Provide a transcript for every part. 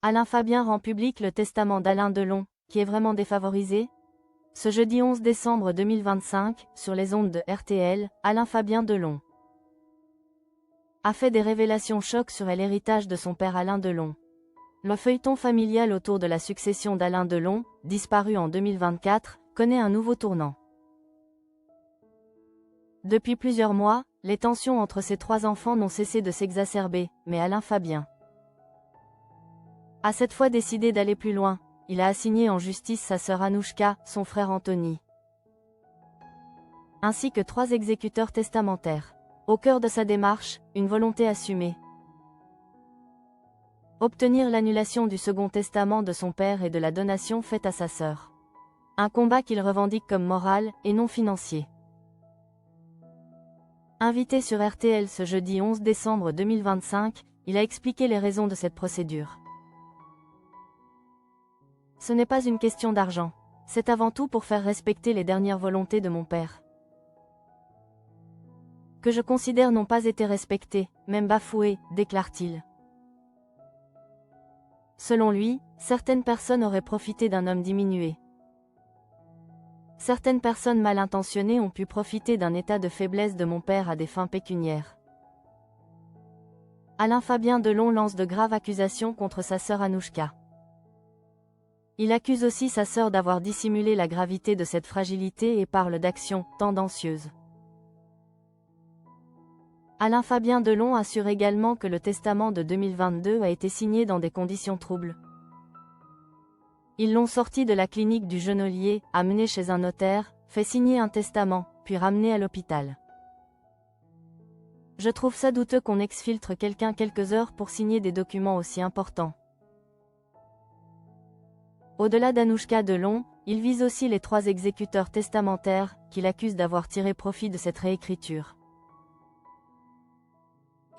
Alain Fabien rend public le testament d'Alain Delon, qui est vraiment défavorisé? Ce jeudi 11 décembre 2025, sur les ondes de RTL, Alain Fabien Delon a fait des révélations chocs sur l'héritage de son père Alain Delon. Le feuilleton familial autour de la succession d'Alain Delon, disparu en 2024, connaît un nouveau tournant. Depuis plusieurs mois, les tensions entre ses trois enfants n'ont cessé de s'exacerber, mais Alain Fabien a cette fois décidé d'aller plus loin. Il a assigné en justice sa sœur Anouchka, son frère Anthony, ainsi que 3 exécuteurs testamentaires. Au cœur de sa démarche, une volonté assumée: obtenir l'annulation du second testament de son père et de la donation faite à sa sœur. Un combat qu'il revendique comme moral et non financier. Invité sur RTL ce jeudi 11 décembre 2025, il a expliqué les raisons de cette procédure. Ce n'est pas une question d'argent. C'est avant tout pour faire respecter les dernières volontés de mon père, que je considère n'ont pas été respectées, même bafouées, déclare-t-il. Selon lui, certaines personnes auraient profité d'un homme diminué. Certaines personnes mal intentionnées ont pu profiter d'un état de faiblesse de mon père à des fins pécuniaires. Alain Fabien Delon lance de graves accusations contre sa sœur Anouchka. Il accuse aussi sa sœur d'avoir dissimulé la gravité de cette fragilité et parle d'actions tendancieuses. Alain Fabien Delon assure également que le testament de 2022 a été signé dans des conditions troubles. Ils l'ont sorti de la clinique du Genolier, amené chez un notaire, fait signer un testament, puis ramené à l'hôpital. Je trouve ça douteux qu'on exfiltre quelqu'un quelques heures pour signer des documents aussi importants. Au-delà d'Anouchka Delon, il vise aussi les 3 exécuteurs testamentaires, qu'il accuse d'avoir tiré profit de cette réécriture.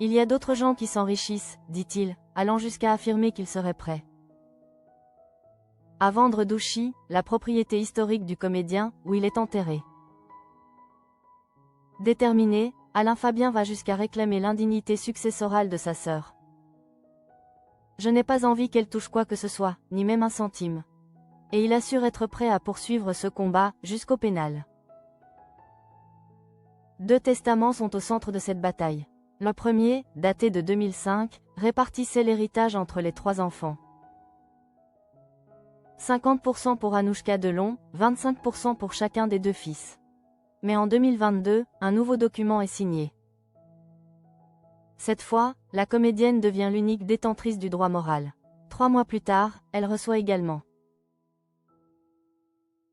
Il y a d'autres gens qui s'enrichissent, dit-il, allant jusqu'à affirmer qu'il serait prêt à vendre Douchy, la propriété historique du comédien, où il est enterré. Déterminé, Alain Fabien va jusqu'à réclamer l'indignité successorale de sa sœur. Je n'ai pas envie qu'elle touche quoi que ce soit, ni même un centime. Et il assure être prêt à poursuivre ce combat, jusqu'au pénal. 2 testaments sont au centre de cette bataille. Le premier, daté de 2005, répartissait l'héritage entre les 3 enfants. 50% pour Anouchka Delon, 25% pour chacun des 2 fils. Mais en 2022, un nouveau document est signé. Cette fois, la comédienne devient l'unique détentrice du droit moral. 3 mois plus tard, elle reçoit également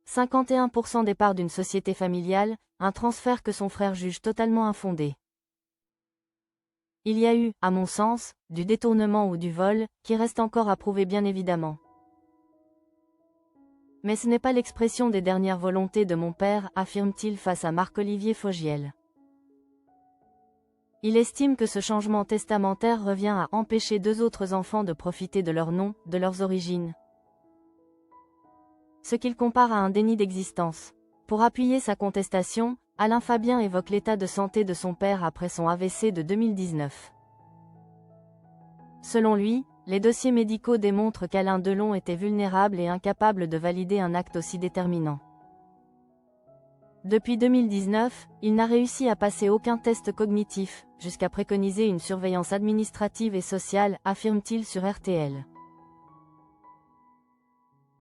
51% des parts d'une société familiale, un transfert que son frère juge totalement infondé. Il y a eu, à mon sens, du détournement ou du vol, qui reste encore à prouver bien évidemment. Mais ce n'est pas l'expression des dernières volontés de mon père, affirme-t-il face à Marc-Olivier Fogiel. Il estime que ce changement testamentaire revient à empêcher 2 autres enfants de profiter de leur nom, de leurs origines. Ce qu'il compare à un déni d'existence. Pour appuyer sa contestation, Alain Fabien évoque l'état de santé de son père après son AVC de 2019. Selon lui, les dossiers médicaux démontrent qu'Alain Delon était vulnérable et incapable de valider un acte aussi déterminant. Depuis 2019, il n'a réussi à passer aucun test cognitif, jusqu'à préconiser une surveillance administrative et sociale, affirme-t-il sur RTL.